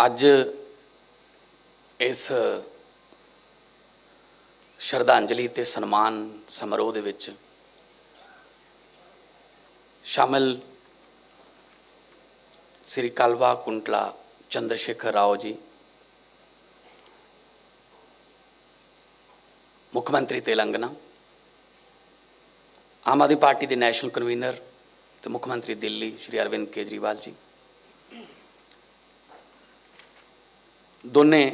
ਅੱਜ इस श्रद्धांजलि ते सन्मान समारोह दे विच शामिल श्री कलवा कुंटला चंद्रशेखर राव जी, मुख्यमंत्री तेलंगाना, आम आदमी पार्टी के नैशनल कन्वीनर तो मुख्यमंत्री दिल्ली श्री अरविंद केजरीवाल जी, दोने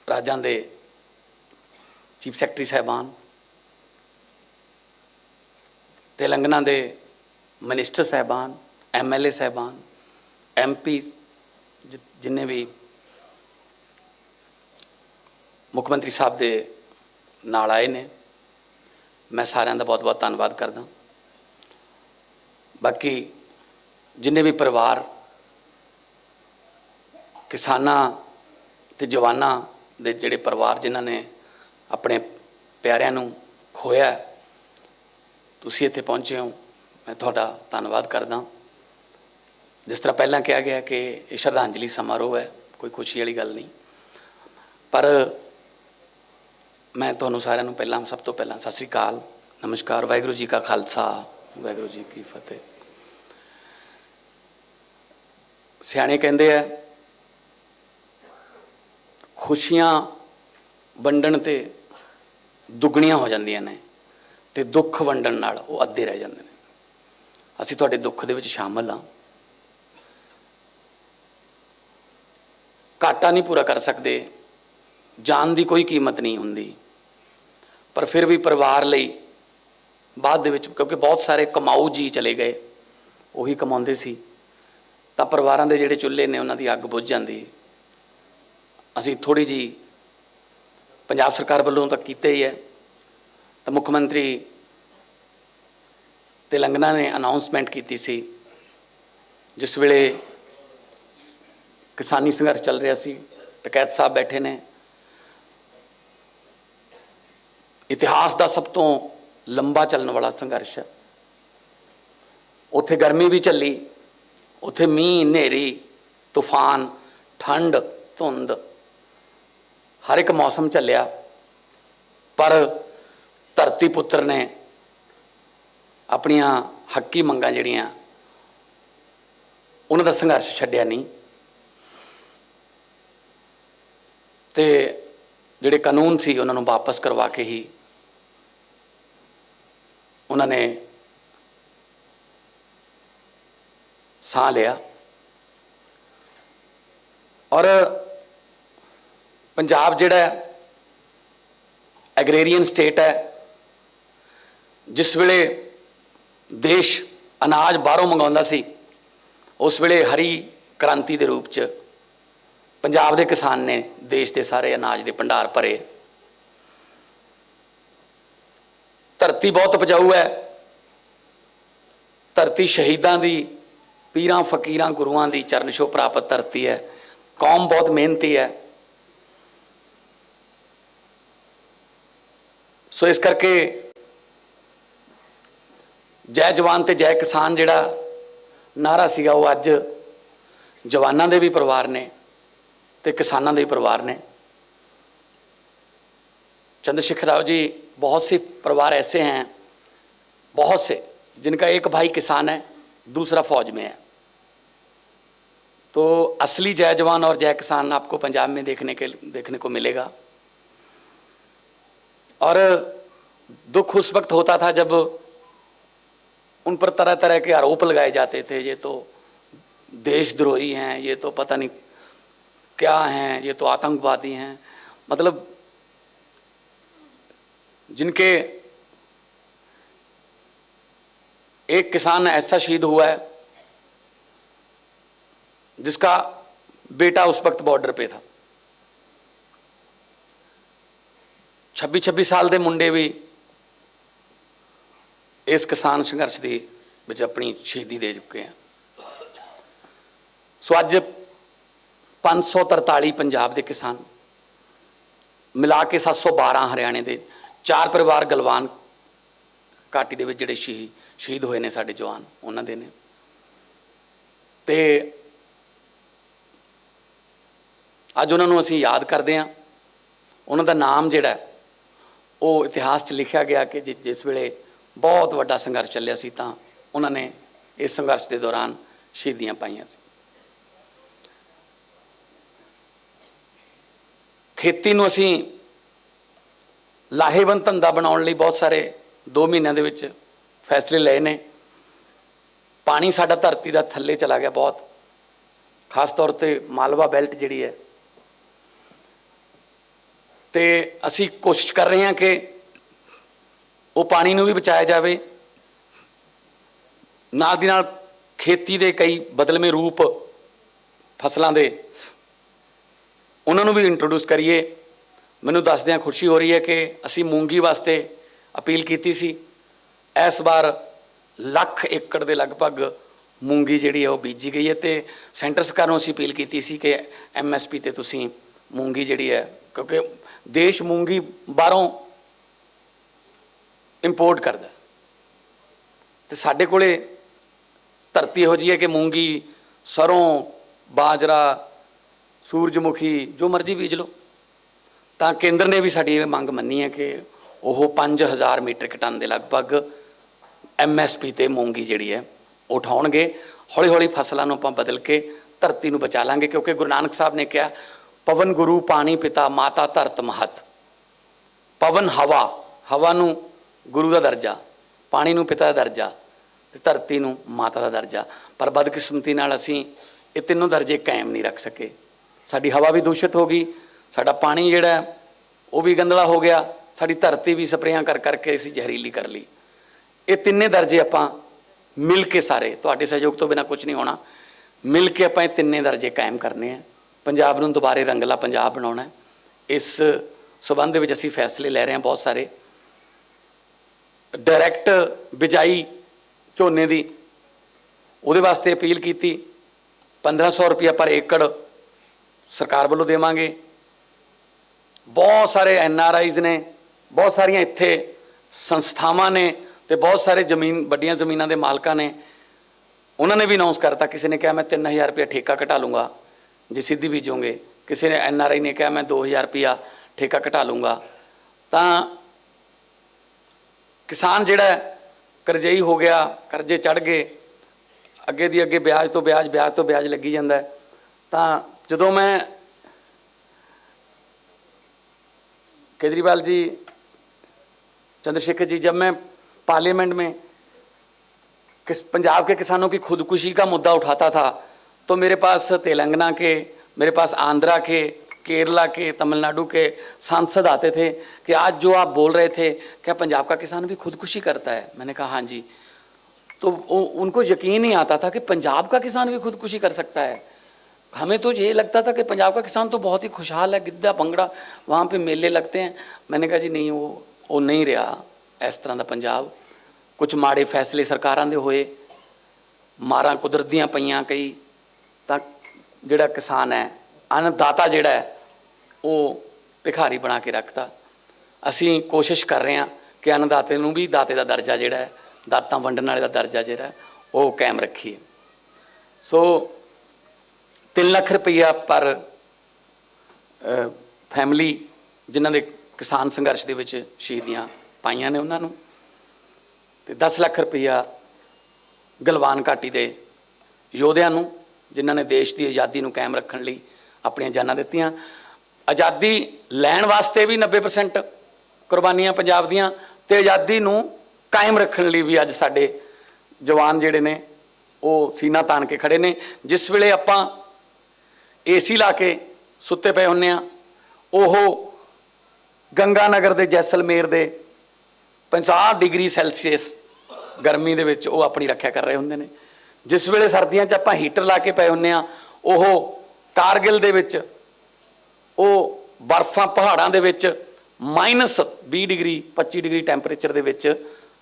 राज्यों के चीफ सैकटरी साहबान, तेलंगाना के मिनिस्टर साहबान, MLA साहबान, MP जिन्हें भी मुख्यमंत्री साहब के नाल आए ने, मैं सारिਆਂ ਦਾ बहुत बहुत धन्यवाद करदा। बाकी जिन्हें भी परिवार किसानां ते जवानां दे जिहड़े परिवार जिन्हां ने अपने प्यारिਆਂ ਨੂੰ खोया, तुसीं इत्थे पहुंचे हो, मैं तुहाडा धन्नवाद करदा। जिस तरह पहलां कहा गया कि ये श्रद्धांजलि समारोह है, कोई खुशी वाली गल नहीं, पर मैं तुहानूं सारिਆਂ ਨੂੰ ਪਹਿਲਾਂ सब तो पहलां सत श्री अकाल, नमस्कार, वाहिगुरू जी का खालसा, वाहिगुरू जी की फतेह। सियाणे कहंदे आ खुशियां वंडण ते दुगणियां हो जांदियां ने ते दुख वंडण नाल वो अद्धे रह जांदे ने। असीं तुहाडे दुख दे विच शामिल हाँ, घाटा नहीं पूरा कर सकते, जान की कोई कीमत नहीं हुंदी, पर फिर भी परिवार लई बाद दे विच क्योंकि बहुत सारे कमाऊ जी चले गए, उही कमाउंदे सी, तां परिवारां दे जिहड़े चुल्हे ने उन्हां दी अग बुझ जांदी। असीं थोड़ी जी पंजाब सरकार वालों तो कीते ही है, तो मुख्यमंत्री तेलंगाना ने अनाउंसमेंट की सी जिस वेले किसानी संघर्ष चल रहा सी, टकैत साहब बैठे ने, इतिहास का सब तो लंबा चलने वाला संघर्ष है। उत्थे गर्मी भी चली, उत्थे मीह नेरी तूफान ठंड धुंध हर एक मौसम चलिया, पर धरती पुत्र ने अपनिया हक्की मंगां जिहड़ियां उन्हां दा संघर्ष छड्डिया नहीं, ते जिहड़े कानून सी उन्हां नूं वापस करवा के ही उन्होंने साह लिया। और पंजाब जिहड़ा एग्रेरियन स्टेट है, जिस वेले देश अनाज बाहरों मंगाउंदा सी, उस वेले हरी क्रांति के रूप च पंजाब के किसान ने देश के सारे अनाज के भंडार भरे। धरती बहुत उपजाऊ है, धरती शहीदां दी, पीरां फकीरां गुरुआं दी चरण छोह प्राप्त धरती है, कौम बहुत मेहनती है। सो इस करके जय जवान ते जय किसान जिहड़ा नारा सीगा वो अज जवानां दे भी परिवार ने ते किसानां दे भी परिवार ने। चंद्रशेखर राव जी, बहुत से परिवार ऐसे हैं, बहुत से जिनका एक भाई किसान है, दूसरा फौज में है, तो असली जय जवान और जय किसान आपको पंजाब में देखने को मिलेगा। और दुख उस वक्त होता था जब उन पर तरह तरह के आरोप लगाए जाते थे, ये तो देशद्रोही हैं, ये तो पता नहीं क्या हैं, ये तो आतंकवादी हैं, मतलब जिनके एक किसान ऐसा शहीद हुआ है जिसका बेटा उस वक्त बॉर्डर पे था। 26-26 साल के मुंडे भी इस किसान संघर्ष की विच अपनी शहीदी दे चुके हैं। सो अज 543 पंजाब के किसान मिला के 712 हरियाणे के, 4 परिवार गलवान घाटी के जिहड़े शहीद होए ने साडे जवान उन्हां दे ने, ते ਅੱਜ ਉਹਨਾਂ ਨੂੰ ਅਸੀਂ ਯਾਦ ਕਰਦੇ ਹਾਂ। ਉਹਨਾਂ ਦਾ ਨਾਮ ਜਿਹੜਾ ਉਹ ਇਤਿਹਾਸ 'ਚ ਲਿਖਿਆ ਗਿਆ ਕਿ ਜਿਸ ਵੇਲੇ ਬਹੁਤ ਵੱਡਾ ਸੰਘਰਸ਼ ਚੱਲਿਆ ਸੀ ਤਾਂ ਉਹਨਾਂ ਨੇ ਇਸ ਸੰਘਰਸ਼ ਦੇ ਦੌਰਾਨ ਸ਼ਹੀਦੀਆਂ ਪਾਈਆਂ ਸੀ। ਖੇਤੀ ਨੂੰ ਅਸੀਂ ਲਾਹੇਵੰਦ ਧੰਦਾ ਬਣਾਉਣ ਲਈ ਬਹੁਤ ਸਾਰੇ 2 ਮਹੀਨਿਆਂ ਦੇ ਵਿੱਚ ਫੈਸਲੇ ਲਏ ਨੇ। ਪਾਣੀ ਸਾਡਾ ਧਰਤੀ ਦਾ ਥੱਲੇ ਚਲਾ ਗਿਆ ਬਹੁਤ, ਖਾਸ ਤੌਰ 'ਤੇ ਮਾਲਵਾ ਬੈਲਟ ਜਿਹੜੀ ਹੈ, ਤੇ ਅਸੀਂ ਕੋਸ਼ਿਸ਼ ਕਰ ਰਹੇ ਹਾਂ ਕਿ ਉਹ ਪਾਣੀ ਨੂੰ ਵੀ ਬਚਾਇਆ ਜਾਵੇ। ਨਾਲ ਦੀ ਨਾਲ ਖੇਤੀ ਦੇ ਕਈ ਬਦਲਵੇਂ ਰੂਪ ਫਸਲਾਂ ਦੇ ਉਹਨਾਂ ਨੂੰ ਵੀ ਇੰਟਰੋਡਿਊਸ ਕਰੀਏ। ਮੈਨੂੰ ਦੱਸਦਿਆਂ ਖੁਸ਼ੀ ਹੋ ਰਹੀ ਹੈ ਕਿ ਅਸੀਂ ਮੂੰਗੀ ਵਾਸਤੇ ਅਪੀਲ ਕੀਤੀ ਸੀ। ਇਸ ਵਾਰ 1,00,000 ਏਕੜ ਦੇ ਲਗਭਗ ਮੂੰਗੀ ਜਿਹੜੀ ਹੈ ਉਹ ਬੀਜੀ ਗਈ ਹੈ ਤੇ ਸੈਂਟਰ ਸਰਕਾਰ ਨੂੰ ਅਸੀਂ ਅਪੀਲ ਕੀਤੀ ਸੀ ਕਿ MSP ਤੇ ਤੁਸੀਂ ਮੂੰਗੀ ਜਿਹੜੀ ਹੈ, ਕਿਉਂਕਿ ਦੇਸ਼ ਮੂੰਗੀ ਬਾਹਰੋਂ ਇੰਪੋਰਟ ਕਰਦਾ ਤੇ ਸਾਡੇ ਕੋਲੇ ਧਰਤੀ ਇਹੋ ਜਿਹੀ ਹੈ ਕਿ ਮੂੰਗੀ, ਸਰੋਂ, ਬਾਜਰਾ, ਸੂਰਜਮੁਖੀ ਜੋ ਮਰਜ਼ੀ ਬੀਜ ਲਓ। ਤਾਂ ਕੇਂਦਰ ਨੇ ਵੀ ਸਾਡੀ ਇਹ ਮੰਗ ਮੰਨੀ ਹੈ ਕਿ ਉਹ 5000 ਮੀਟ੍ਰਿਕ ਟਨ ਦੇ ਲਗਭਗ MSP ਤੇ ਮੂੰਗੀ ਜਿਹੜੀ ਹੈ ਉਹ ਉਠਾਉਣਗੇ। ਹੌਲੀ ਹੌਲੀ ਫਸਲਾਂ ਨੂੰ ਆਪਾਂ ਬਦਲ ਕੇ ਧਰਤੀ ਨੂੰ ਬਚਾ ਲਾਂਗੇ, ਕਿਉਂਕਿ ਗੁਰੂ ਨਾਨਕ ਸਾਹਿਬ ਨੇ ਕਿਹਾ ਪਵਨ ਗੁਰੂ ਪਾਣੀ ਪਿਤਾ ਮਾਤਾ ਧਰਤ ਮਹਤ। ਪਵਨ ਹਵਾ ਨੂੰ ਗੁਰੂ ਦਾ ਦਰਜਾ, ਪਾਣੀ ਨੂੰ ਪਿਤਾ ਦਾ ਦਰਜਾ ਤੇ ਧਰਤੀ ਨੂੰ ਮਾਤਾ ਦਾ ਦਰਜਾ। ਪਰ ਬਦਕਿਸਮਤੀ ਨਾਲ ਅਸੀਂ ਇਹ ਤਿੰਨੋਂ ਦਰਜੇ ਕਾਇਮ ਨਹੀਂ ਰੱਖ ਸਕੇ। ਸਾਡੀ ਹਵਾ ਵੀ ਦੂਸ਼ਿਤ ਹੋ ਗਈ, ਸਾਡਾ ਪਾਣੀ ਜਿਹੜਾ ਉਹ ਵੀ ਗੰਦਲਾ ਹੋ ਗਿਆ, ਸਾਡੀ ਧਰਤੀ ਵੀ ਸਪਰੇਆਂ ਕਰ ਕਰਕੇ ਅਸੀਂ ਜ਼ਹਿਰੀਲੀ ਕਰ ਲਈ। ਇਹ ਤਿੰਨੇ ਦਰਜੇ ਆਪਾਂ ਮਿਲ ਕੇ, ਸਾਰੇ ਤੁਹਾਡੇ ਸਹਿਯੋਗ ਤੋਂ ਬਿਨਾਂ ਕੁਝ ਨਹੀਂ ਹੋਣਾ, ਮਿਲ ਕੇ ਆਪਾਂ ਇਹ ਤਿੰਨੇ ਦਰਜੇ ਕਾਇਮ ਕਰਨੇ ਆ। ਪੰਜਾਬ ਨੂੰ ਦੁਬਾਰੇ ਰੰਗਲਾ ਪੰਜਾਬ ਬਣਾਉਣਾ। ਇਸ ਸਬੰਧ ਦੇ ਵਿੱਚ ਅਸੀਂ ਫੈਸਲੇ ਲੈ ਰਹੇ ਹਾਂ ਬਹੁਤ ਸਾਰੇ। ਡਾਇਰੈਕਟ ਬਿਜਾਈ ਝੋਨੇ ਦੀ, ਉਹਦੇ ਵਾਸਤੇ ਅਪੀਲ ਕੀਤੀ। 1500 ਰੁਪਇਆ ਪਰ ਏਕੜ ਸਰਕਾਰ ਵੱਲੋਂ ਦੇਵਾਂਗੇ। ਬਹੁਤ ਸਾਰੇ NRIs ਨੇ, ਬਹੁਤ ਸਾਰੀਆਂ ਇੱਥੇ ਸੰਸਥਾਵਾਂ ਨੇ ਤੇ ਬਹੁਤ ਸਾਰੇ ਵੱਡੀਆਂ ਜ਼ਮੀਨਾਂ ਦੇ ਮਾਲਕਾਂ ਨੇ, ਉਹਨਾਂ ਨੇ ਵੀ ਅਨਾਉਂਸ ਕਰਤਾ। ਕਿਸੇ ਨੇ ਕਿਹਾ ਮੈਂ 3000 ਰੁਪਇਆ ਠੇਕਾ ਘਟਾ ਲੂੰਗਾ ਜੇ ਸਿੱਧੀ ਬੀਜੋਗੇ। ਕਿਸੇ ਨੇ NRI ਨੇ ਕਿਹਾ ਮੈਂ 2000 ਰੁਪਇਆ ਠੇਕਾ ਘਟਾ ਲੂੰਗਾ। ਤਾਂ ਕਿਸਾਨ ਜਿਹੜਾ ਕਰਜ਼ਈ ਹੋ ਗਿਆ, ਕਰਜ਼ੇ ਚੜ੍ਹ ਗਏ, ਅੱਗੇ ਦੀ ਅੱਗੇ ਵਿਆਜ ਤੋਂ ਵਿਆਜ ਲੱਗੀ ਜਾਂਦਾ ਹੈ। ਤਾਂ ਜਦੋਂ ਮੈਂ केजरीवाल जी, चंद्रशेखर जी, जब मैं पार्लियामेंट में पंजाब के किसानों की खुदकुशी का मुद्दा उठाता था तो मेरे पास तेलंगाना के, मेरे पास आंध्रा के, केरला के, तमिलनाडु के सांसद आते थे कि आज जो आप बोल रहे थे क्या पंजाब का किसान भी खुदकुशी करता है। मैंने कहा हाँ जी। तो उनको यकीन नहीं आता था कि पंजाब का किसान भी खुदकुशी कर सकता है। हमें तो ये लगता था कि पंजाब का किसान तो बहुत ही खुशहाल है, गिद्धा भंगड़ा वहाँ पे मेले लगते हैं। मैंने कहा जी नहीं, वो नहीं रहा इस तरह का पंजाब। कुछ माड़े फैसले सरकारां दे होए, मारां कुदरतियां पईयां कई, तां जिहड़ा किसान है, अन्नदाता जिहड़ा है वो भिखारी बना के रखता। असीं कोशिश कर रहे हैं कि अन्नदाते नूं भी दाते का दर्जा जिहड़ा है, दातां वंडण वाले का दर्जा जिहड़ा है वो कायम रखीए। सो 3 ਲੱਖ ਰੁਪਈਆ ਪਰ ਫੈਮਿਲੀ ਜਿਨ੍ਹਾਂ ਦੇ ਕਿਸਾਨ ਸੰਘਰਸ਼ ਦੇ ਵਿੱਚ ਸ਼ਹੀਦੀਆਂ ਪਾਈਆਂ ਨੇ ਉਹਨਾਂ ਨੂੰ, ਤੇ 10 ਲੱਖ ਰੁਪਈਆ ਗਲਵਾਨ ਘਾਟੀ ਦੇ ਯੋਧਿਆਂ ਨੂੰ ਜਿਨ੍ਹਾਂ ਨੇ ਦੇਸ਼ ਦੀ ਆਜ਼ਾਦੀ ਨੂੰ ਕਾਇਮ ਰੱਖਣ ਲਈ ਆਪਣੀਆਂ ਜਾਨਾਂ ਦਿੱਤੀਆਂ। ਆਜ਼ਾਦੀ ਲੈਣ ਵਾਸਤੇ ਵੀ 90% ਕੁਰਬਾਨੀਆਂ ਪੰਜਾਬ ਦੀਆਂ, ਤੇ ਆਜ਼ਾਦੀ ਨੂੰ ਕਾਇਮ ਰੱਖਣ ਲਈ ਵੀ ਅੱਜ ਸਾਡੇ ਜਵਾਨ ਜਿਹੜੇ ਨੇ ਉਹ ਸੀਨਾ ਤਾਣ ਕੇ ਖੜੇ ਨੇ। ਜਿਸ ਵੇਲੇ ਆਪਾਂ AC ਲਾ ਕੇ ਸੁੱਤੇ ਪਏ ਹੁੰਦੇ ਹਾਂ, ਉਹ ਗੰਗਾ ਨਗਰ ਦੇ ਜੈਸਲਮੇਰ ਦੇ 50 ਡਿਗਰੀ ਸੈਲਸੀਅਸ ਗਰਮੀ ਦੇ ਵਿੱਚ ਉਹ ਆਪਣੀ ਰੱਖਿਆ ਕਰ ਰਹੇ ਹੁੰਦੇ ਨੇ। ਜਿਸ ਵੇਲੇ ਸਰਦੀਆਂ 'ਚ ਆਪਾਂ ਹੀਟਰ ਲਾ ਕੇ ਪਏ ਹੁੰਦੇ ਹਾਂ, ਉਹ ਕਾਰਗਿਲ ਦੇ ਵਿੱਚ ਉਹ ਬਰਫਾਂ ਪਹਾੜਾਂ ਦੇ ਵਿੱਚ -20 ਡਿਗਰੀ 25 ਡਿਗਰੀ ਟੈਂਪਰੇਚਰ ਦੇ ਵਿੱਚ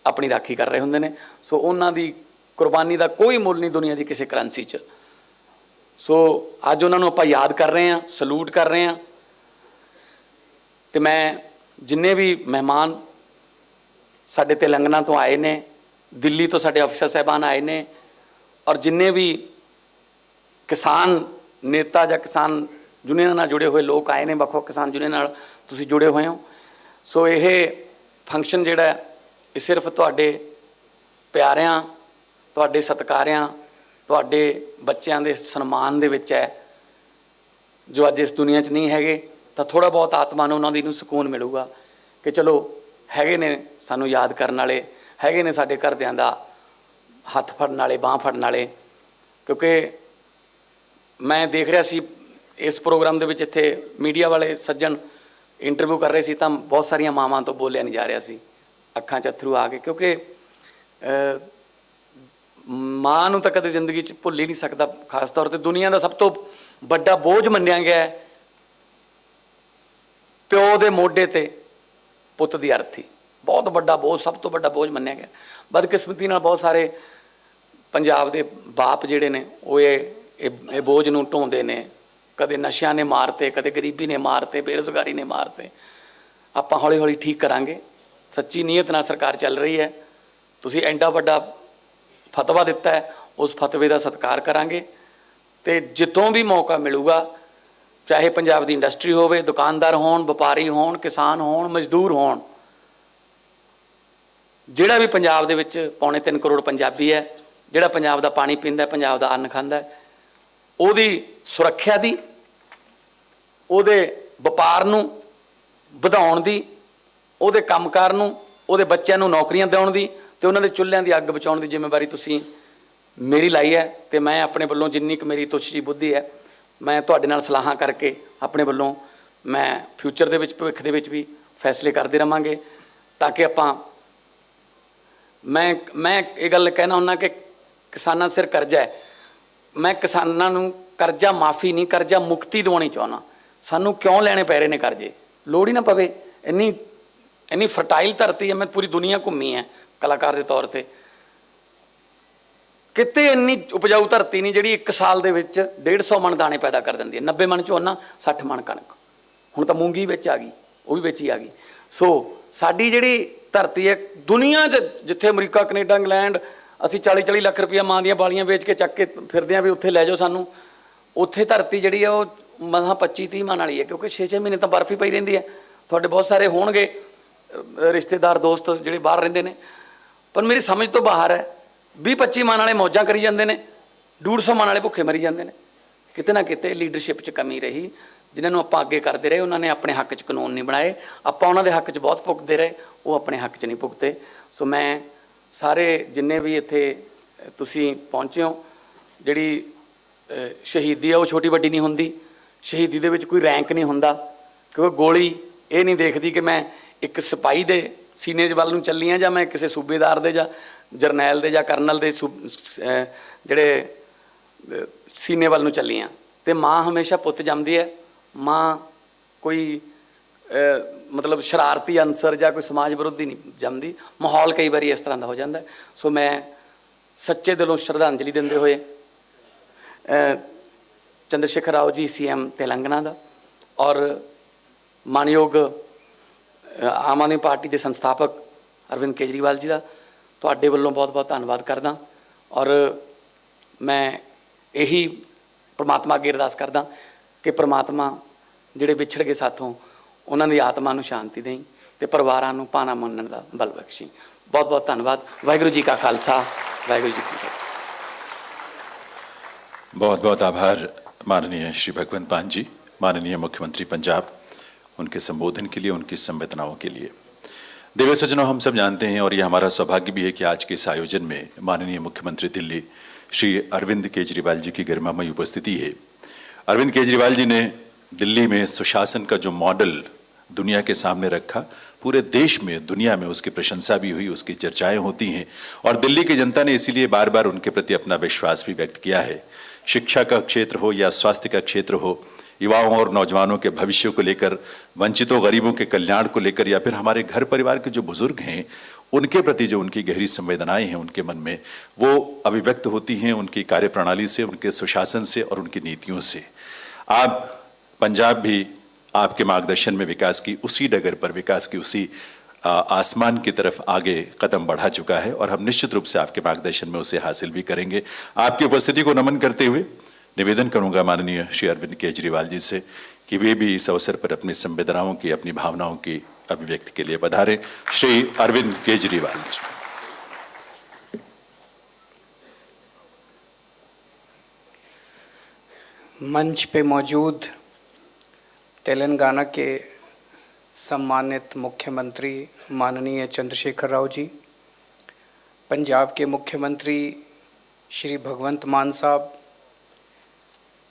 ਆਪਣੀ ਰਾਖੀ ਕਰ ਰਹੇ ਹੁੰਦੇ ਨੇ। ਸੋ ਉਹਨਾਂ ਦੀ ਕੁਰਬਾਨੀ ਦਾ ਕੋਈ ਮੁੱਲ ਨਹੀਂ ਦੁਨੀਆ ਦੀ ਕਿਸੇ ਕਰੰਸੀ 'ਚ। ਸੋ ਅੱਜ ਉਹਨਾਂ ਨੂੰ ਆਪਾਂ ਯਾਦ ਕਰ ਰਹੇ ਹਾਂ, ਸਲੂਟ ਕਰ ਰਹੇ ਹਾਂ। ਤੇ ਮੈਂ ਜਿੰਨੇ ਵੀ ਮਹਿਮਾਨ ਸਾਡੇ ਤੇਲੰਗਾਨਾ ਤੋਂ ਆਏ ਨੇ, ਦਿੱਲੀ ਤੋਂ ਸਾਡੇ ਅਫਸਰ ਸਾਹਿਬਾਨ ਆਏ ਨੇ, ਔਰ ਜਿੰਨੇ ਵੀ ਕਿਸਾਨ ਨੇਤਾ ਜਾਂ ਕਿਸਾਨ ਯੂਨੀਅਨਾਂ ਨਾਲ ਜੁੜੇ ਹੋਏ ਲੋਕ ਆਏ ਨੇ, ਵੱਖ-ਵੱਖ ਕਿਸਾਨ ਯੂਨੀਅਨ ਨਾਲ ਤੁਸੀਂ ਜੁੜੇ ਹੋਏ ਹੋ। ਸੋ ਇਹ ਫੰਕਸ਼ਨ ਜਿਹੜਾ ਇਹ ਸਿਰਫ ਤੁਹਾਡੇ ਪਿਆਰਿਆਂ, ਤੁਹਾਡੇ ਸਤਿਕਾਰਿਆਂ, ਤੁਹਾਡੇ ਬੱਚਿਆਂ ਦੇ ਸਨਮਾਨ ਦੇ ਵਿੱਚ ਹੈ, ਜੋ ਅੱਜ ਇਸ ਦੁਨੀਆ 'ਚ ਨਹੀਂ ਹੈਗੇ। ਤਾਂ ਥੋੜ੍ਹਾ ਬਹੁਤ ਆਤਮਾ ਨੂੰ ਉਹਨਾਂ ਦੀ ਨੂੰ ਸਕੂਨ ਮਿਲੂਗਾ ਕਿ ਚਲੋ ਹੈਗੇ ਨੇ ਸਾਨੂੰ ਯਾਦ ਕਰਨ ਵਾਲੇ, ਹੈਗੇ ਨੇ ਸਾਡੇ ਘਰਦਿਆਂ ਦਾ ਹੱਥ ਫੜਨ ਵਾਲੇ, ਬਾਂਹ ਫੜਨ ਵਾਲੇ। ਕਿਉਂਕਿ ਮੈਂ ਦੇਖ ਰਿਹਾ ਸੀ ਇਸ ਪ੍ਰੋਗਰਾਮ ਦੇ ਵਿੱਚ, ਇੱਥੇ ਮੀਡੀਆ ਵਾਲੇ ਸੱਜਣ ਇੰਟਰਵਿਊ ਕਰ ਰਹੇ ਸੀ ਤਾਂ ਬਹੁਤ ਸਾਰੀਆਂ ਮਾਵਾਂ ਤੋਂ ਬੋਲਿਆ ਨਹੀਂ ਜਾ ਰਿਹਾ ਸੀ, ਅੱਖਾਂ 'ਚ ਅੱਥਰੂ ਆ ਗਏ। ਕਿਉਂਕਿ ਮਾਂ ਨੂੰ ਤਾਂ ਕਦੇ ਜ਼ਿੰਦਗੀ 'ਚ ਭੁੱਲ ਹੀ ਨਹੀਂ ਸਕਦਾ। ਖਾਸ ਤੌਰ 'ਤੇ ਦੁਨੀਆ ਦਾ ਸਭ ਤੋਂ ਵੱਡਾ ਬੋਝ ਮੰਨਿਆ ਗਿਆ ਪਿਓ ਦੇ ਮੋਢੇ 'ਤੇ ਪੁੱਤ ਦੀ ਅਰਥੀ, ਬਹੁਤ ਵੱਡਾ ਬੋਝ, ਸਭ ਤੋਂ ਵੱਡਾ ਬੋਝ ਮੰਨਿਆ ਗਿਆ। ਬਦਕਿਸਮਤੀ ਨਾਲ ਬਹੁਤ ਸਾਰੇ ਪੰਜਾਬ ਦੇ ਬਾਪ ਜਿਹੜੇ ਨੇ ਉਹ ਇਹ ਬੋਝ ਨੂੰ ਢੋਂਦੇ ਨੇ। ਕਦੇ ਨਸ਼ਿਆਂ ਨੇ ਮਾਰਤੇ, ਕਦੇ ਗਰੀਬੀ ਨੇ ਮਾਰਤੇ, ਬੇਰੁਜ਼ਗਾਰੀ ਨੇ ਮਾਰਤੇ। ਆਪਾਂ ਹੌਲੀ ਹੌਲੀ ਠੀਕ ਕਰਾਂਗੇ। ਸੱਚੀ ਨੀਅਤ ਨਾਲ ਸਰਕਾਰ ਚੱਲ ਰਹੀ ਹੈ। ਤੁਸੀਂ ਐਡਾ ਵੱਡਾ ਫਤਵਾ ਦਿੱਤਾ ਹੈ, ਉਸ ਫਤਵੇ ਦਾ ਸਤਿਕਾਰ ਕਰਾਂਗੇ ਅਤੇ ਜਿੱਥੋਂ ਵੀ ਮੌਕਾ ਮਿਲੂਗਾ, ਚਾਹੇ ਪੰਜਾਬ ਦੀ ਇੰਡਸਟਰੀ ਹੋਵੇ, ਦੁਕਾਨਦਾਰ ਹੋਣ, ਵਪਾਰੀ ਹੋਣ, ਕਿਸਾਨ ਹੋਣ, ਮਜ਼ਦੂਰ ਹੋਣ, ਜਿਹੜਾ ਵੀ ਪੰਜਾਬ ਦੇ ਵਿੱਚ 3.25 ਕਰੋੜ ਪੰਜਾਬੀ ਹੈ, ਜਿਹੜਾ ਪੰਜਾਬ ਦਾ ਪਾਣੀ ਪੀਂਦਾ, ਪੰਜਾਬ ਦਾ ਅੰਨ ਖਾਂਦਾ, ਉਹਦੀ ਸੁਰੱਖਿਆ ਦੀ, ਉਹਦੇ ਵਪਾਰ ਨੂੰ ਵਧਾਉਣ ਦੀ, ਉਹਦੇ ਕੰਮਕਾਰ ਨੂੰ, ਉਹਦੇ ਬੱਚਿਆਂ ਨੂੰ ਨੌਕਰੀਆਂ ਦਿਵਾਉਣ ਦੀ ਅਤੇ ਉਹਨਾਂ ਦੇ ਚੁੱਲ੍ਹਿਆਂ ਦੀ ਅੱਗ ਬਚਾਉਣ ਦੀ ਜ਼ਿੰਮੇਵਾਰੀ ਤੁਸੀਂ ਮੇਰੀ ਲਾਈ ਹੈ। ਅਤੇ ਮੈਂ ਆਪਣੇ ਵੱਲੋਂ ਜਿੰਨੀ ਕੁ ਮੇਰੀ ਤੁੱਛ ਜਿਹੀ ਬੁੱਧੀ ਹੈ, ਮੈਂ ਤੁਹਾਡੇ ਨਾਲ ਸਲਾਹਾਂ ਕਰਕੇ ਆਪਣੇ ਵੱਲੋਂ ਮੈਂ ਫਿਊਚਰ ਦੇ ਵਿੱਚ, ਭਵਿੱਖ ਦੇ ਵਿੱਚ ਵੀ ਫੈਸਲੇ ਕਰਦੇ ਰਹਾਂਗੇ ਤਾਂ ਕਿ ਆਪਾਂ, ਮੈਂ ਇਹ ਗੱਲ ਕਹਿਣਾ ਹੁੰਦਾ ਕਿ ਕਿਸਾਨਾਂ ਸਿਰ ਕਰਜ਼ਾ ਹੈ। ਮੈਂ ਕਿਸਾਨਾਂ ਨੂੰ ਕਰਜ਼ਾ ਮਾਫੀ ਨਹੀਂ, ਕਰਜ਼ਾ ਮੁਕਤੀ ਦਿਵਾਉਣੀ ਚਾਹੁੰਦਾ। ਸਾਨੂੰ ਕਿਉਂ ਲੈਣੇ ਪੈ ਰਹੇ ਨੇ ਕਰਜ਼ੇ? ਲੋੜ ਹੀ ਨਾ ਪਵੇ। ਇੰਨੀ ਫਰਟਾਈਲ ਧਰਤੀ ਹੈ, ਮੈਂ ਪੂਰੀ ਦੁਨੀਆ ਘੁੰਮੀ ਹੈ ਕਲਾਕਾਰ ਦੇ ਤੌਰ 'ਤੇ, ਕਿਤੇ ਇੰਨੀ ਉਪਜਾਊ ਧਰਤੀ ਨਹੀਂ ਜਿਹੜੀ 1 ਸਾਲ ਦੇ ਵਿੱਚ 150 ਮਣ ਦਾਣੇ ਪੈਦਾ ਕਰ ਦਿੰਦੀ ਹੈ। 90 ਮਣ ਝੋਨਾ, 60 ਮਣ ਕਣਕ। ਹੁਣ ਤਾਂ ਮੂੰਗੀ ਵਿੱਚ ਆ ਗਈ, ਉਹ ਵੀ ਵਿੱਚ ਹੀ ਆ ਗਈ। ਸੋ ਸਾਡੀ ਜਿਹੜੀ ਧਰਤੀ ਹੈ ਦੁਨੀਆ 'ਚ, ਜਿੱਥੇ ਅਮਰੀਕਾ, ਕੈਨੇਡਾ, ਇੰਗਲੈਂਡ, ਅਸੀਂ 40-40 ਲੱਖ ਰੁਪਈਆ ਮਾਂ ਦੀਆਂ ਬਾਲੀਆਂ ਵੇਚ ਕੇ ਚੱਕ ਕੇ ਫਿਰਦੇ ਹਾਂ ਵੀ ਉੱਥੇ ਲੈ ਜਾਓ ਸਾਨੂੰ, ਉੱਥੇ ਧਰਤੀ ਜਿਹੜੀ ਆ ਉਹ ਮਸਾਂ 25-30 ਮਣ ਵਾਲੀ ਹੈ। ਕਿਉਂਕਿ 6-6 ਮਹੀਨੇ ਤਾਂ ਬਰਫ ਹੀ ਪਈ ਰਹਿੰਦੀ ਹੈ। ਤੁਹਾਡੇ ਬਹੁਤ ਸਾਰੇ ਹੋਣਗੇ ਰਿਸ਼ਤੇਦਾਰ, ਦੋਸਤ ਜਿਹੜੇ ਬਾਹਰ ਰਹਿੰਦੇ ਨੇ, ਪਰ ਮੇਰੀ ਸਮਝ ਤੋਂ ਬਾਹਰ ਹੈ। 20-25 ਮਣ ਵਾਲੇ ਮੌਜਾਂ ਕਰੀ ਜਾਂਦੇ ਨੇ, 150 ਮਣ ਵਾਲੇ ਭੁੱਖੇ ਮਰੀ ਜਾਂਦੇ ਨੇ। ਕਿਤੇ ਨਾ ਕਿਤੇ ਲੀਡਰਸ਼ਿਪ 'ਚ ਕਮੀ ਰਹੀ। ਜਿਨ੍ਹਾਂ ਨੂੰ ਆਪਾਂ ਅੱਗੇ ਕਰਦੇ ਰਹੇ, ਉਹਨਾਂ ਨੇ ਆਪਣੇ ਹੱਕ 'ਚ ਕਾਨੂੰਨ ਨਹੀਂ ਬਣਾਏ। ਆਪਾਂ ਉਹਨਾਂ ਦੇ ਹੱਕ 'ਚ ਬਹੁਤ ਭੁਗਤਦੇ ਰਹੇ, ਉਹ ਆਪਣੇ ਹੱਕ 'ਚ ਨਹੀਂ ਭੁਗਤੇ। ਸੋ ਮੈਂ ਸਾਰੇ ਜਿੰਨੇ ਵੀ ਇੱਥੇ ਤੁਸੀਂ ਪਹੁੰਚੇ ਹੋ, ਜਿਹੜੀ ਸ਼ਹੀਦੀ ਆ ਉਹ ਛੋਟੀ ਵੱਡੀ ਨਹੀਂ ਹੁੰਦੀ। ਸ਼ਹੀਦੀ ਦੇ ਵਿੱਚ ਕੋਈ ਰੈਂਕ ਨਹੀਂ ਹੁੰਦਾ, ਕਿਉਂਕਿ ਗੋਲੀ ਇਹ ਨਹੀਂ ਦੇਖਦੀ ਕਿ ਮੈਂ ਇੱਕ ਸਿਪਾਹੀ ਦੇ ਸੀਨੇ ਵੱਲ ਨੂੰ ਚੱਲੀ ਹਾਂ ਜਾਂ ਮੈਂ ਕਿਸੇ ਸੂਬੇਦਾਰ ਦੇ ਜਾਂ ਜਰਨੈਲ ਦੇ ਜਾਂ ਕਰਨਲ ਦੇ ਜਿਹੜੇ ਸੀਨੇ ਵੱਲ ਨੂੰ ਚੱਲੀ ਹਾਂ। ਅਤੇ ਮਾਂ ਹਮੇਸ਼ਾ ਪੁੱਤ ਜੰਮਦੀ ਹੈ। ਮਾਂ ਕੋਈ ਮਤਲਬ ਸ਼ਰਾਰਤੀ ਅਨਸਰ ਜਾਂ ਕੋਈ ਸਮਾਜ ਵਿਰੋਧੀ ਨਹੀਂ ਜੰਮਦੀ। ਮਾਹੌਲ ਕਈ ਵਾਰੀ ਇਸ ਤਰ੍ਹਾਂ ਦਾ ਹੋ ਜਾਂਦਾ। ਸੋ ਮੈਂ ਸੱਚੇ ਦਿਲੋਂ ਸ਼ਰਧਾਂਜਲੀ ਦਿੰਦੇ ਹੋਏ ਚੰਦਰਸ਼ੇਖਰ ਰਾਓ ਜੀ CM ਤੇਲੰਗਾਨਾ ਦਾ ਔਰ ਮਾਨਯੋਗ ਆਮ ਆਦਮੀ ਪਾਰਟੀ ਦੇ ਸੰਸਥਾਪਕ ਅਰਵਿੰਦ ਕੇਜਰੀਵਾਲ ਜੀ ਦਾ ਤੁਹਾਡੇ ਵੱਲੋਂ ਬਹੁਤ ਬਹੁਤ ਧੰਨਵਾਦ ਕਰਦਾ। ਔਰ ਮੈਂ ਇਹੀ ਪ੍ਰਮਾਤਮਾ ਅੱਗੇ ਅਰਦਾਸ ਕਰਦਾ ਕਿ ਪ੍ਰਮਾਤਮਾ ਜਿਹੜੇ ਵਿਛੜ ਗਏ ਸਾਥੋਂ, ਉਹਨਾਂ ਦੀ ਆਤਮਾ ਨੂੰ ਸ਼ਾਂਤੀ ਦੇਈ ਅਤੇ ਪਰਿਵਾਰਾਂ ਨੂੰ ਭਾਣਾ ਮੰਨਣ ਦਾ ਬਲ ਬਖਸ਼ੀ। ਬਹੁਤ ਬਹੁਤ ਧੰਨਵਾਦ। ਵਾਹਿਗੁਰੂ ਜੀ ਕਾ ਖਾਲਸਾ, ਵਾਹਿਗੁਰੂ जी की फतेह। बहुत बहुत आभार माननीय श्री भगवंत मान जी, माननीय मुख्यमंत्री पंजाब, उनके संबोधन के लिए, उनकी संवेदनाओं के लिए। देव सज्जनों, हम सब जानते हैं और ये हमारा सौभाग्य भी है कि आज के इस आयोजन में माननीय मुख्यमंत्री दिल्ली श्री अरविंद केजरीवाल जी की गरिमामयी उपस्थिति है। अरविंद केजरीवाल जी ने दिल्ली में सुशासन का जो मॉडल दुनिया के सामने रखा, पूरे देश में, दुनिया में उसकी प्रशंसा भी हुई, उसकी चर्चाएं होती हैं और दिल्ली की जनता ने इसीलिए बार बार उनके प्रति अपना विश्वास भी व्यक्त किया है। शिक्षा का क्षेत्र हो या स्वास्थ्य का क्षेत्र हो, युवाओं और नौजवानों के भविष्य को लेकर, वंचितों गरीबों के कल्याण को लेकर, या फिर हमारे घर परिवार के जो बुजुर्ग हैं उनके प्रति जो उनकी गहरी संवेदनाएं हैं उनके मन में, वो अभिव्यक्त होती हैं उनकी कार्यप्रणाली से, उनके सुशासन से और उनकी नीतियों से। आप पंजाब भी आपके मार्गदर्शन में विकास की उसी डगर पर, विकास की उसी आसमान की तरफ आगे कदम बढ़ा चुका है और हम निश्चित रूप से आपके मार्गदर्शन में उसे हासिल भी करेंगे। आपकी उपस्थिति को नमन करते हुए निवेदन करूंगा माननीय श्री अरविंद केजरीवाल जी से कि वे भी इस अवसर पर अपनी संवेदनाओं की, अपनी भावनाओं की अभिव्यक्ति के लिए पधारे। श्री अरविंद केजरीवाल जी। मंच पे मौजूद तेलंगाना के सम्मानित मुख्यमंत्री माननीय चंद्रशेखर राव जी, पंजाब के मुख्यमंत्री श्री भगवंत मान साहब,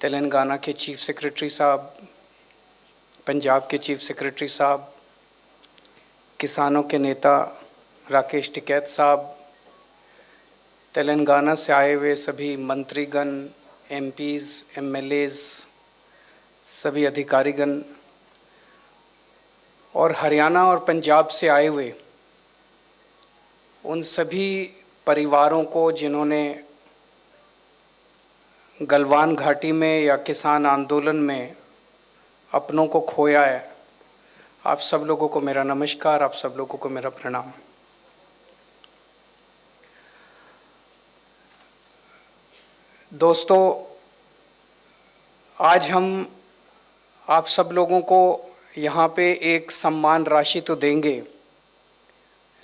तेलंगाना के चीफ सेक्रेटरी साहब, पंजाब के चीफ सेक्रेटरी साहब, किसानों के नेता राकेश टिकैत साहब, तेलंगाना से आए हुए सभी मंत्रीगण, एमपीज़, एमएलएज़, सभी अधिकारीगण और हरियाणा और पंजाब से आए हुए उन सभी परिवारों को जिन्होंने गलवान घाटी में या किसान आंदोलन में अपनों को खोया है, आप सब लोगों को मेरा नमस्कार, आप सब लोगों को मेरा प्रणाम। दोस्तों, आज हम आप सब लोगों को यहाँ पे एक सम्मान राशि तो देंगे,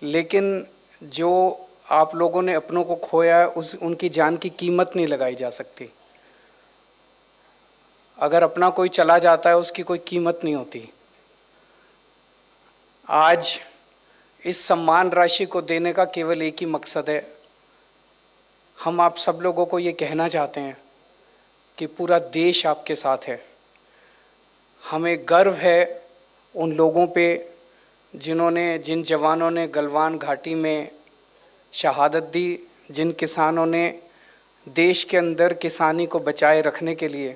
लेकिन जो आप लोगों ने अपनों को खोया है उनकी जान की कीमत नहीं लगाई जा सकती। अगर अपना कोई चला जाता है उसकी कोई कीमत नहीं होती। आज इस सम्मान राशि को देने का केवल एक ही मकसद है। हम आप सब लोगों को ये कहना चाहते हैं कि पूरा देश आपके साथ है। हमें गर्व है उन लोगों पे जिन जवानों ने गलवान घाटी में शहादत दी, जिन किसानों ने देश के अंदर किसानी को बचाए रखने के लिए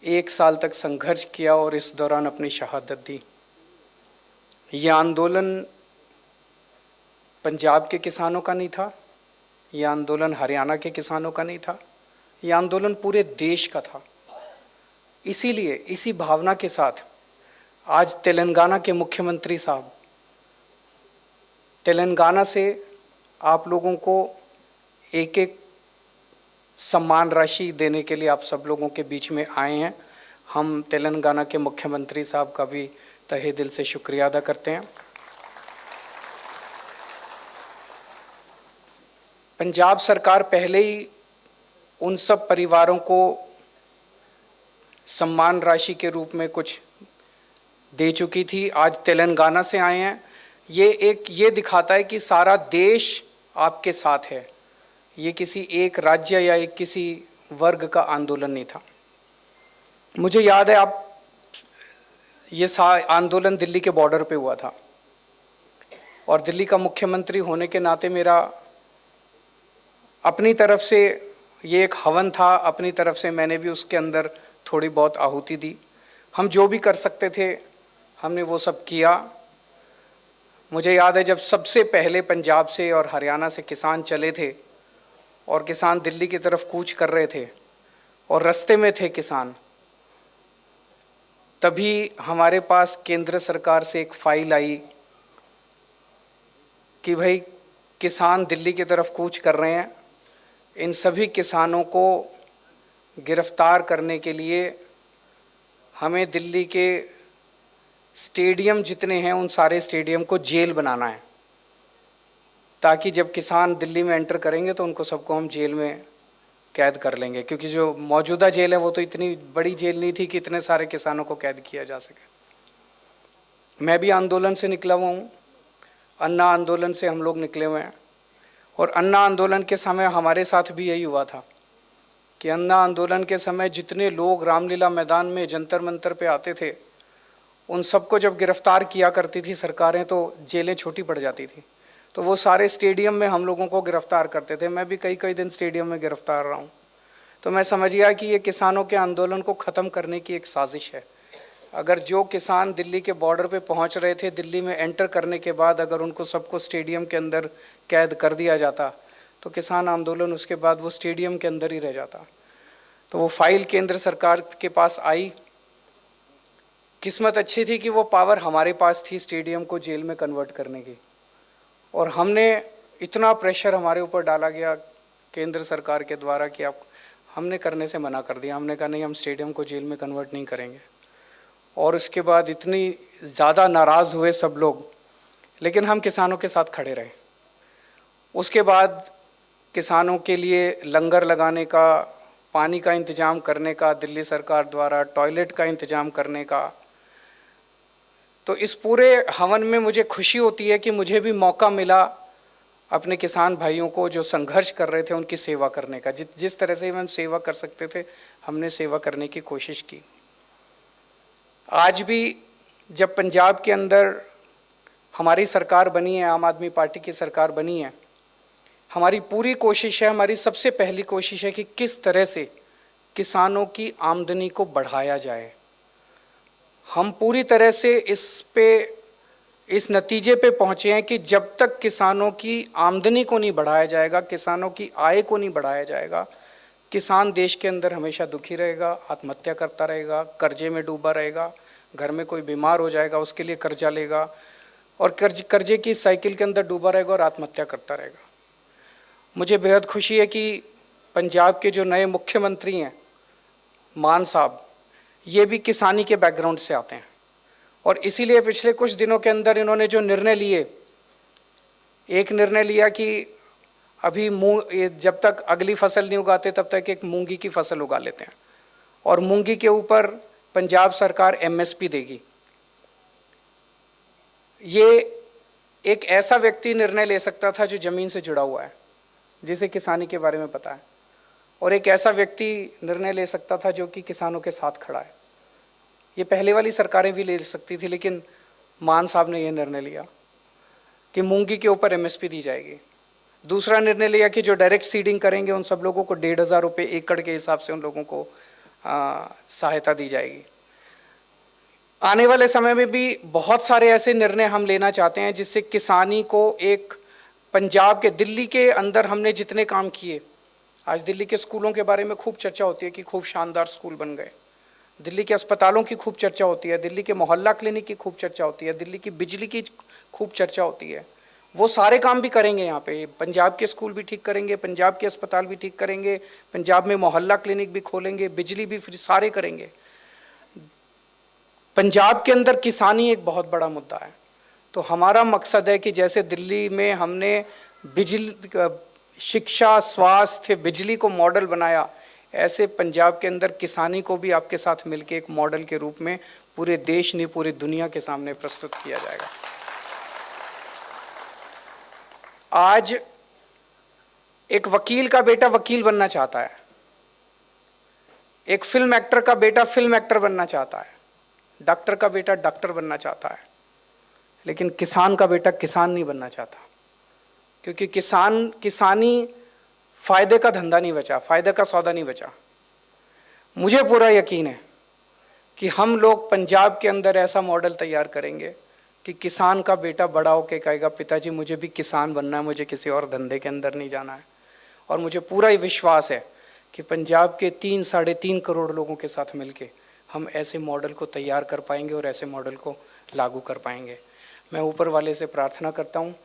1 साल तक संघर्ष किया और इस दौरान अपनी शहादत दी। ये आंदोलन पंजाब के किसानों का नहीं था, ये आंदोलन हरियाणा के किसानों का नहीं था, ये आंदोलन पूरे देश का था। इसीलिए इसी भावना के साथ आज तेलंगाना के मुख्यमंत्री साहब तेलंगाना से आप लोगों को एक एक सम्मान राशि देने के लिए आप सब लोगों के बीच में आए हैं। हम तेलंगाना के मुख्यमंत्री साहब का भी तहे दिल से शुक्रिया अदा करते हैं। पंजाब सरकार पहले ही उन सब परिवारों को सम्मान राशि के रूप में कुछ दे चुकी थी। आज तेलंगाना से आए हैं, ये दिखाता है कि सारा देश आपके साथ है। ये किसी एक राज्य या एक किसी वर्ग का आंदोलन नहीं था। मुझे याद है ये आंदोलन दिल्ली के बॉर्डर पे हुआ था और दिल्ली का मुख्यमंत्री होने के नाते मेरा अपनी तरफ से ये एक हवन था। अपनी तरफ से मैंने भी उसके अंदर थोड़ी बहुत आहुति दी। हम जो भी कर सकते थे हमने वो सब किया। मुझे याद है जब सबसे पहले पंजाब से और हरियाणा से किसान चले थे और किसान दिल्ली की तरफ कूच कर रहे थे और रास्ते में थे किसान, तभी हमारे पास केंद्र सरकार से एक फाइल आई कि भाई किसान दिल्ली की तरफ कूच कर रहे हैं, इन सभी किसानों को गिरफ्तार करने के लिए हमें दिल्ली के स्टेडियम जितने हैं उन सारे स्टेडियम को जेल बनाना है, ताकि जब किसान दिल्ली में एंटर करेंगे तो उनको सबको हम जेल में कैद कर लेंगे। क्योंकि जो मौजूदा जेल है वो तो इतनी बड़ी जेल नहीं थी कि इतने सारे किसानों को कैद किया जा सके। मैं भी आंदोलन से निकला हुआ हूँ, अन्ना आंदोलन से हम लोग निकले हुए हैं और अन्ना आंदोलन के समय हमारे साथ भी यही हुआ था कि अन्ना आंदोलन के समय जितने लोग रामलीला मैदान में जंतर मंतर पे आते थे उन सबको जब गिरफ्तार किया करती थी सरकारें तो जेलें छोटी पड़ जाती थी। तो वो सारे स्टेडियम में हम लोगों को गिरफ्तार करते थे। मैं भी कई दिन स्टेडियम में गिरफ्तार रहा हूँ। तो मैं समझ गया कि ये किसानों के आंदोलन को ख़त्म करने की एक साजिश है। अगर जो किसान दिल्ली के बॉर्डर पे पहुँच रहे थे, दिल्ली में एंटर करने के बाद अगर उनको सबको स्टेडियम के अंदर कैद कर दिया जाता तो किसान आंदोलन उसके बाद वो स्टेडियम के अंदर ही रह जाता। तो वो फाइल केंद्र सरकार के पास आई। किस्मत अच्छी थी कि वो पावर हमारे पास थी स्टेडियम को जेल में कन्वर्ट करने की, और हमने इतना प्रेशर हमारे ऊपर डाला गया केंद्र सरकार के द्वारा कि आप हमने करने से मना कर दिया। हमने कहा नहीं, हम स्टेडियम को जेल में कन्वर्ट नहीं करेंगे। और उसके बाद इतनी ज़्यादा नाराज़ हुए सब लोग, लेकिन हम किसानों के साथ खड़े रहे। उसके बाद किसानों के लिए लंगर लगाने का, पानी का इंतज़ाम करने का, दिल्ली सरकार द्वारा टॉयलेट का इंतज़ाम करने का, तो इस पूरे हवन में मुझे खुशी होती है कि मुझे भी मौका मिला अपने किसान भाइयों को जो संघर्ष कर रहे थे उनकी सेवा करने का। जिस तरह से हम सेवा कर सकते थे हमने सेवा करने की कोशिश की। आज भी जब पंजाब के अंदर हमारी सरकार बनी है, आम आदमी पार्टी की सरकार बनी है, हमारी पूरी कोशिश है, हमारी सबसे पहली कोशिश है कि किस तरह से किसानों की आमदनी को बढ़ाया जाए। हम पूरी तरह से इस नतीजे पे पहुँचे हैं कि जब तक किसानों की आमदनी को नहीं बढ़ाया जाएगा, किसानों की आय को नहीं बढ़ाया जाएगा, किसान देश के अंदर हमेशा दुखी रहेगा, आत्महत्या करता रहेगा, कर्जे में डूबा रहेगा, घर में कोई बीमार हो जाएगा उसके लिए कर्जा लेगा और कर्जे की साइकिल के अंदर डूबा रहेगा और आत्महत्या करता रहेगा। मुझे बेहद खुशी है कि पंजाब के जो नए मुख्यमंत्री हैं मान साहब, ये भी किसानी के बैकग्राउंड से आते हैं और इसीलिए पिछले कुछ दिनों के अंदर इन्होंने जो निर्णय लिए, एक निर्णय लिया कि अभी जब तक अगली फसल नहीं उगाते तब तक एक मूंगी की फसल उगा लेते हैं और मूंगी के ऊपर पंजाब सरकार एमएसपी देगी। ये एक ऐसा व्यक्ति निर्णय ले सकता था जो ज़मीन से जुड़ा हुआ है, जिसे किसानी के बारे में पता है, और एक ऐसा व्यक्ति निर्णय ले सकता था जो कि किसानों के साथ खड़ा है। ये पहले वाली सरकारें भी ले सकती थी, लेकिन मान साहब ने यह निर्णय लिया कि मूंगी के ऊपर एमएसपी दी जाएगी। दूसरा निर्णय लिया कि जो डायरेक्ट सीडिंग करेंगे उन सब लोगों को 1,500 रुपये एकड़ के हिसाब से उन लोगों को सहायता दी जाएगी। आने वाले समय में भी बहुत सारे ऐसे निर्णय हम लेना चाहते हैं जिससे किसानी को एक पंजाब के, दिल्ली के अंदर हमने जितने काम किए, आज दिल्ली के स्कूलों के बारे में खूब चर्चा होती है कि खूब शानदार स्कूल बन गए, दिल्ली के अस्पतालों की खूब चर्चा होती है, दिल्ली के मोहल्ला क्लिनिक की खूब चर्चा होती है, दिल्ली की बिजली की खूब चर्चा होती है। वो सारे काम भी करेंगे यहाँ पे, पंजाब के स्कूल भी ठीक करेंगे, पंजाब के अस्पताल भी ठीक करेंगे, पंजाब में मोहल्ला क्लिनिक भी खोलेंगे, बिजली भी फ्री, सारे करेंगे। पंजाब के अंदर किसानी एक बहुत बड़ा मुद्दा है, तो हमारा मकसद है कि जैसे दिल्ली में हमने बिजली, शिक्षा, स्वास्थ्य, बिजली को मॉडल बनाया, ऐसे पंजाब के अंदर किसानी को भी आपके साथ मिलकर एक मॉडल के रूप में पूरे देश नहीं पूरी दुनिया के सामने प्रस्तुत किया जाएगा। आज एक वकील का बेटा वकील बनना चाहता है, एक फिल्म एक्टर का बेटा फिल्म एक्टर बनना चाहता है, डॉक्टर का बेटा डॉक्टर बनना चाहता है, लेकिन किसान का बेटा किसान नहीं बनना चाहता, क्योंकि किसानी फायदे का धंधा नहीं बचा, फायदे का सौदा नहीं बचा। मुझे पूरा यकीन है कि हम लोग पंजाब के अंदर ऐसा मॉडल तैयार करेंगे कि किसान का बेटा बड़ा होकर कहेगा पिताजी मुझे भी किसान बनना है, मुझे किसी और धंधे के अंदर नहीं जाना है। और मुझे पूरा विश्वास है कि पंजाब के 3-3.5 करोड़ लोगों के साथ मिलके हम ऐसे मॉडल को तैयार कर पाएंगे और ऐसे मॉडल को लागू कर पाएंगे। मैं ऊपर वाले से प्रार्थना करता हूँ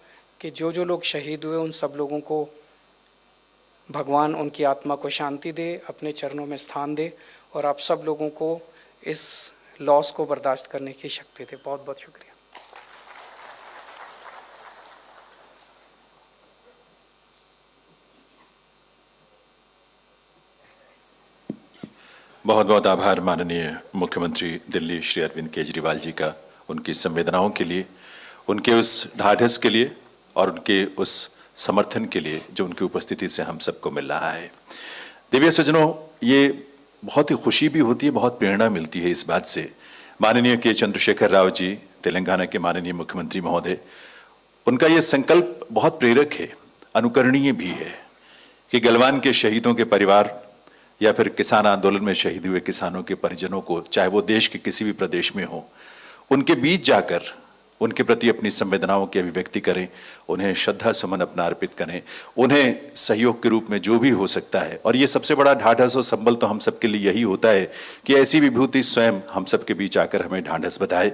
कि जो जो लोग शहीद हुए उन सब लोगों को भगवान उनकी आत्मा को शांति दे, अपने चरणों में स्थान दे और आप सब लोगों को इस लॉस को बर्दाश्त करने की शक्ति दे। बहुत बहुत शुक्रिया। बहुत बहुत आभार माननीय मुख्यमंत्री दिल्ली श्री अरविंद केजरीवाल जी का, उनकी संवेदनाओं के लिए, उनके उस ढाढ़स के लिए और उनके उस समर्थन के लिए जो उनकी उपस्थिति से हम सबको मिल रहा है। दिव्य सज्जनों, ये बहुत ही खुशी भी होती है, बहुत प्रेरणा मिलती है इस बात से। माननीय के चंद्रशेखर राव जी, तेलंगाना के माननीय मुख्यमंत्री महोदय, उनका ये संकल्प बहुत प्रेरक है, अनुकरणीय भी है कि गलवान के शहीदों के परिवार या फिर किसान आंदोलन में शहीद हुए किसानों के परिजनों को, चाहे वो देश के किसी भी प्रदेश में हो, उनके बीच जाकर उनके प्रति अपनी संवेदनाओं की अभिव्यक्ति करें, उन्हें श्रद्धा सुमन अपना अर्पित करें, उन्हें सहयोग के रूप में जो भी हो सकता है। और ये सबसे बड़ा ढाढ़स और संबल तो हम सबके लिए यही होता है कि ऐसी विभूति स्वयं हम सबके बीच आकर हमें ढाढ़स बताए।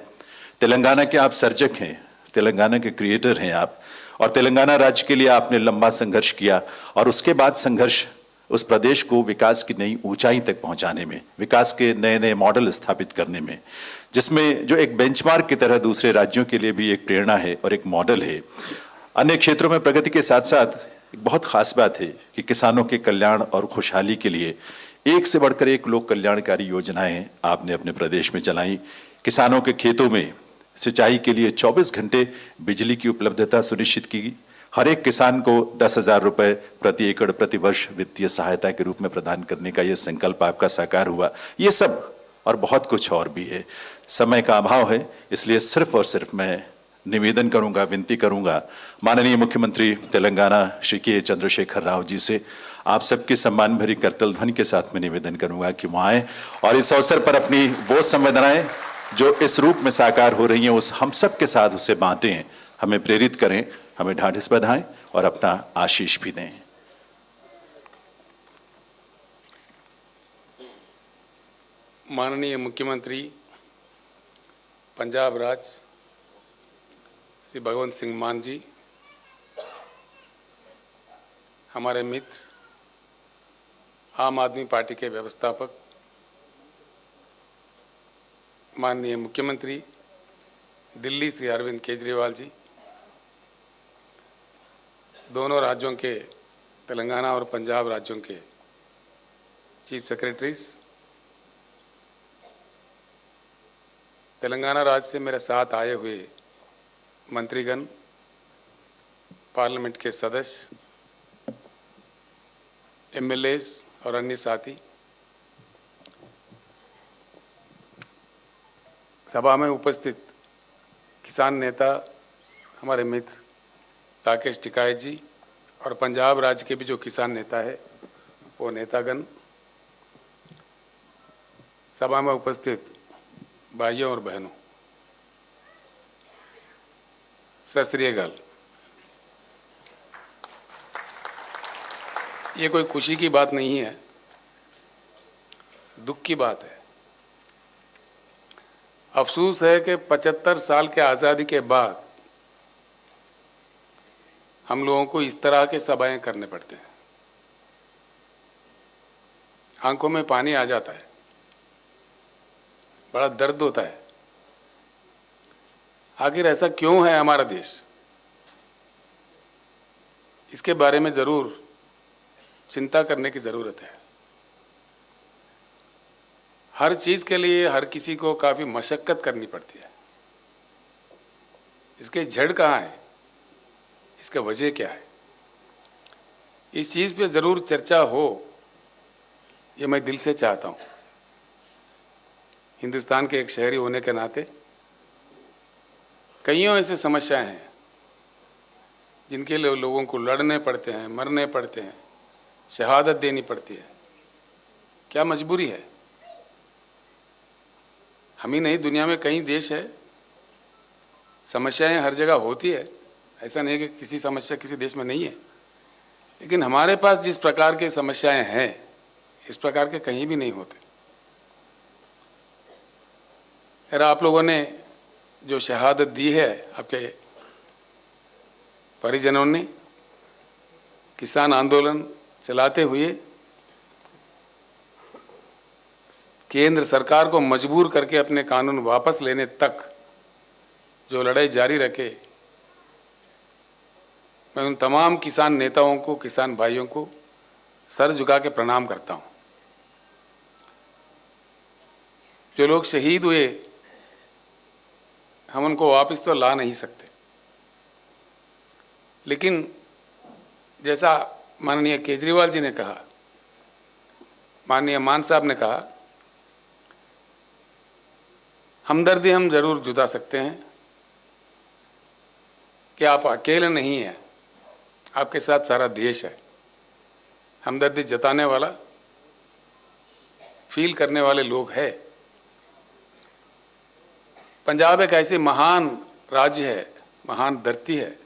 तेलंगाना के आप सर्जक हैं, तेलंगाना के क्रिएटर हैं आप, और तेलंगाना राज्य के लिए आपने लंबा संघर्ष किया और उसके बाद संघर्ष उस प्रदेश को विकास की नई ऊंचाई तक पहुंचाने में, विकास के नए नए मॉडल स्थापित करने में, जिसमें जो एक बेंचमार्क की तरह दूसरे राज्यों के लिए भी एक प्रेरणा है और एक मॉडल है। अन्य क्षेत्रों में प्रगति के साथ साथ एक बहुत खास बात है कि किसानों के कल्याण और खुशहाली के लिए एक से बढ़कर एक लोक कल्याणकारी योजनाएं आपने अपने प्रदेश में चलाई। किसानों के खेतों में सिंचाई के लिए 24 घंटे बिजली की उपलब्धता सुनिश्चित की। हर एक किसान को 10,000 रुपए प्रति एकड़ प्रति वर्ष वित्तीय सहायता के रूप में प्रदान करने का यह संकल्प आपका साकार हुआ। ये सब और बहुत कुछ और भी है। समय का अभाव है, इसलिए सिर्फ और सिर्फ मैं निवेदन करूंगा, विनती करूंगा माननीय मुख्यमंत्री तेलंगाना श्री के चंद्रशेखर राव जी से, आप सबके सम्मान भरी करतल ध्वनि के साथ में निवेदन करूंगा कि वहां आए और इस अवसर पर अपनी वो संवेदनाएं जो इस रूप में साकार हो रही हैं उस हम सब के साथ उसे बांटें, हमें प्रेरित करें, हमें ढाढ़स बंधाएं और अपना आशीष भी दें। माननीय मुख्यमंत्री पंजाब राज्य श्री भगवंत सिंह मान जी, हमारे मित्र आम आदमी पार्टी के व्यवस्थापक माननीय मुख्यमंत्री दिल्ली श्री अरविंद केजरीवाल जी, दोनों राज्यों के तेलंगाना और पंजाब राज्यों के चीफ सेक्रेटरीज, तेलंगाना राज्य से मेरे साथ आए हुए मंत्रीगण, पार्लियामेंट के सदस्य, एमएलएज और अन्य साथी, सभा में उपस्थित किसान नेता हमारे मित्र राकेश टिकायत जी और पंजाब राज्य के भी जो किसान नेता है वो नेतागण, सभा में उपस्थित भाइयों और बहनों, सत श्री अकाल। ये कोई खुशी की बात नहीं है, दुख की बात है। अफसोस है कि 75 साल के आज़ादी के बाद हम लोगों को इस तरह के सभाएं करने पड़ते हैं। आंखों में पानी आ जाता है, बड़ा दर्द होता है। आखिर ऐसा क्यों है हमारा देश? इसके बारे में जरूर चिंता करने की जरूरत है। हर चीज के लिए हर किसी को काफी मशक्कत करनी पड़ती है। इसके जड़ कहाँ है, इसका वजह क्या है, इस चीज पे जरूर चर्चा हो, ये मैं दिल से चाहता हूं। हिंदुस्तान के एक शहरी होने के नाते कईयों ऐसे समस्याएं हैं जिनके लिए लोगों को लड़ने पड़ते हैं, मरने पड़ते हैं, शहादत देनी पड़ती है। क्या मजबूरी है? हम ही नहीं, दुनिया में कई देश है, समस्याएं हर जगह होती है। ऐसा नहीं कि किसी समस्या किसी देश में नहीं है, लेकिन हमारे पास जिस प्रकार के समस्याएं हैं इस प्रकार के कहीं भी नहीं होते। खैर, आप लोगों ने जो शहादत दी है, आपके परिजनों ने किसान आंदोलन चलाते हुए केंद्र सरकार को मजबूर करके अपने कानून वापस लेने तक जो लड़ाई जारी रखे, मैं उन तमाम किसान नेताओं को, किसान भाइयों को सर झुका के प्रणाम करता हूं। जो लोग शहीद हुए, हम उनको वापस तो ला नहीं सकते, लेकिन जैसा माननीय केजरीवाल जी ने कहा, माननीय मान साहब ने कहा, हमदर्दी हम जरूर जुटा सकते हैं कि आप अकेले नहीं हैं, आपके साथ सारा देश है। हमदर्दी जताने वाला, फील करने वाले लोग हैं। पंजाब एक ऐसी महान राज्य है, महान धरती है,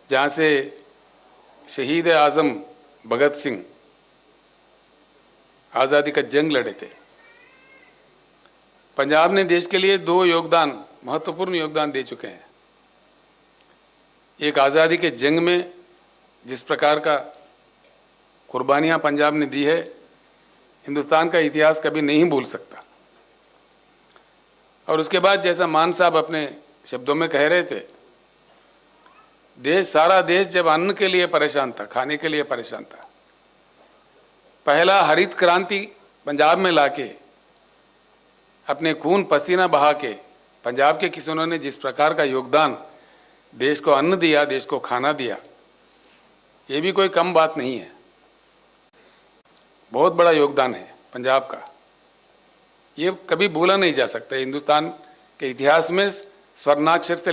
जहाँ से शहीद आज़म भगत सिंह आज़ादी का जंग लड़े थे। पंजाब ने देश के लिए 2 योगदान, महत्वपूर्ण योगदान दे चुके हैं। एक आज़ादी के जंग में जिस प्रकार का कुर्बानियां पंजाब ने दी है, हिंदुस्तान का इतिहास कभी नहीं भूल सकता। और उसके बाद जैसा मान साहब अपने शब्दों में कह रहे थे, सारा देश जब अन्न के लिए परेशान था, खाने के लिए परेशान था, पहला हरित क्रांति पंजाब में लाके अपने खून पसीना बहा के पंजाब के किसानों ने जिस प्रकार का योगदान देश को अन्न दिया, देश को खाना दिया, ये भी कोई कम बात नहीं है। बहुत बड़ा योगदान है पंजाब का, ये कभी भूला नहीं जा सकता। हिंदुस्तान के इतिहास में स्वर्णाक्षर से